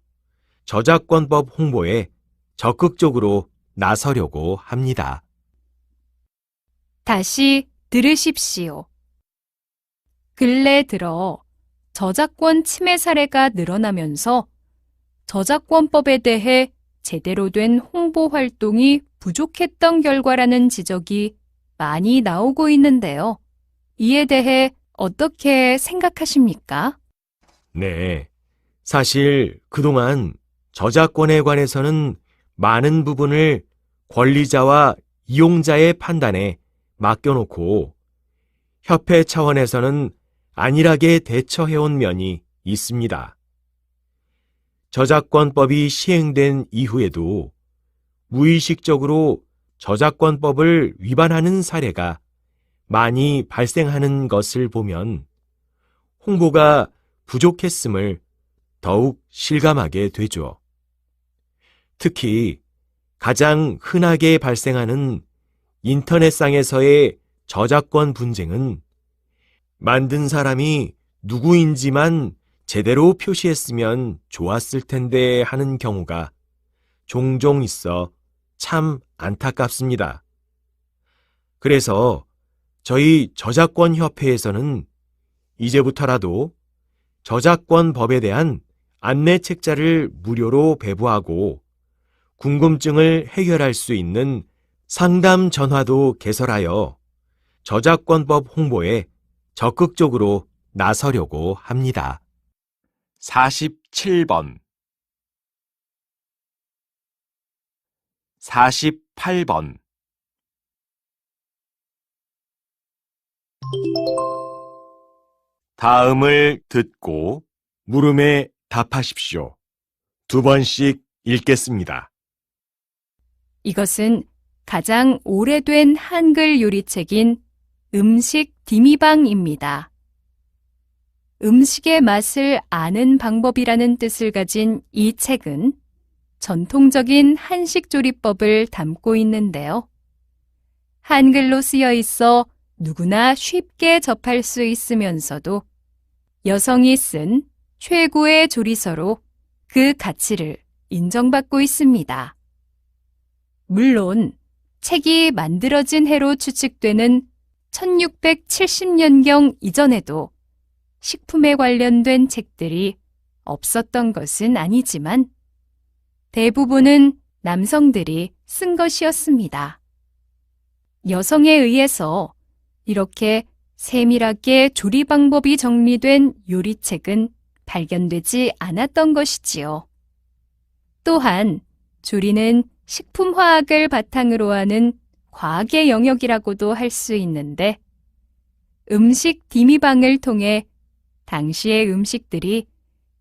저작권법 홍보에 적극적으로 나서려고 합니다. 다시 들으십시오. 근래 들어 저작권 침해 사례가 늘어나면서 저작권법에 대해 제대로 된 홍보 활동이 부족했던 결과라는 지적이 많이 나오고 있는데요. 이에 대해 어떻게 생각하십니까? 네. 사실 그동안 저작권에 관해서는 많은 부분을 권리자와 이용자의 판단에 맡겨놓고 협회 차원에서는 안일하게 대처해온 면이 있습니다. 저작권법이 시행된 이후에도 무의식적으로 저작권법을 위반하는 사례가 많이 발생하는 것을 보면 홍보가 부족했음을 더욱 실감하게 되죠. 특히 가장 흔하게 발생하는 인터넷상에서의 저작권 분쟁은 만든 사람이 누구인지만 제대로 표시했으면 좋았을 텐데 하는 경우가 종종 있어 참 안타깝습니다. 그래서 저희 저작권협회에서는 이제부터라도 저작권법에 대한 안내 책자를 무료로 배부하고 궁금증을 해결할 수 있는 상담 전화도 개설하여 저작권법 홍보에 적극적으로 나서려고 합니다. 47번 48번 다음을 듣고 물음에 답하십시오. 2번씩 읽겠습니다. 이것은 가장 오래된 한글 요리책인 음식 디미방입니다. 음식의 맛을 아는 방법이라는 뜻을 가진 이 책은 전통적인 한식 조리법을 담고 있는데요. 한글로 쓰여 있어 누구나 쉽게 접할 수 있으면서도 여성이 쓴 최고의 조리서로 그 가치를 인정받고 있습니다. 물론 책이 만들어진 해로 추측되는 1670년경 이전에도 식품에 관련된 책들이 없었던 것은 아니지만 대부분은 남성들이 쓴 것이었습니다. 여성에 의해서 이렇게 세밀하게 조리 방법이 정리된 요리책은 발견되지 않았던 것이지요. 또한 조리는 식품화학을 바탕으로 하는 과학의 영역이라고도 할 수 있는데 음식 디미방을 통해 당시의 음식들이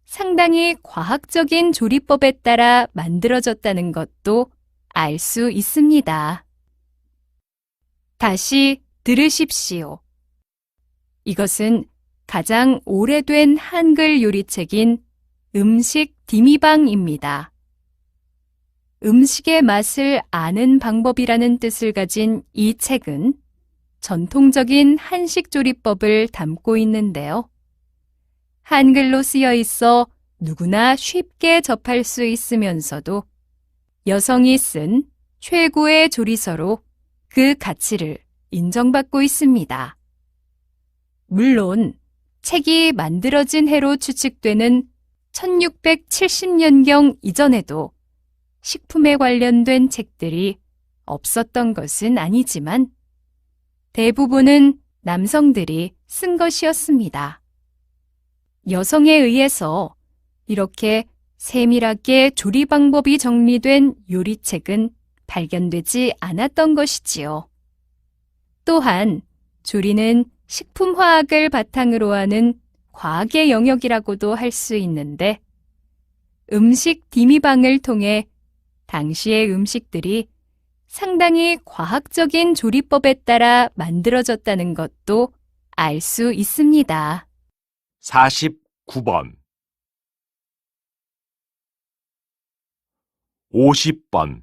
상당히 과학적인 조리법에 따라 만들어졌다는 것도 알 수 있습니다. 다시 들으십시오. 이것은 가장 오래된 한글 요리책인 음식 디미방입니다. 음식의 맛을 아는 방법이라는 뜻을 가진 이 책은 전통적인 한식 조리법을 담고 있는데요. 한글로 쓰여 있어 누구나 쉽게 접할 수 있으면서도 여성이 쓴 최고의 조리서로 그 가치를 인정받고 있습니다. 물론 책이 만들어진 해로 추측되는 1670년경 이전에도 식품에 관련된 책들이 없었던 것은 아니지만 대부분은 남성들이 쓴 것이었습니다. 여성에 의해서 이렇게 세밀하게 조리 방법이 정리된 요리책은 발견되지 않았던 것이지요. 또한 조리는 식품화학을 바탕으로 하는 과학의 영역이라고도 할 수 있는데 음식 디미방을 통해 당시의 음식들이 상당히 과학적인 조리법에 따라 만들어졌다는 것도 알 수 있습니다. 49번 50번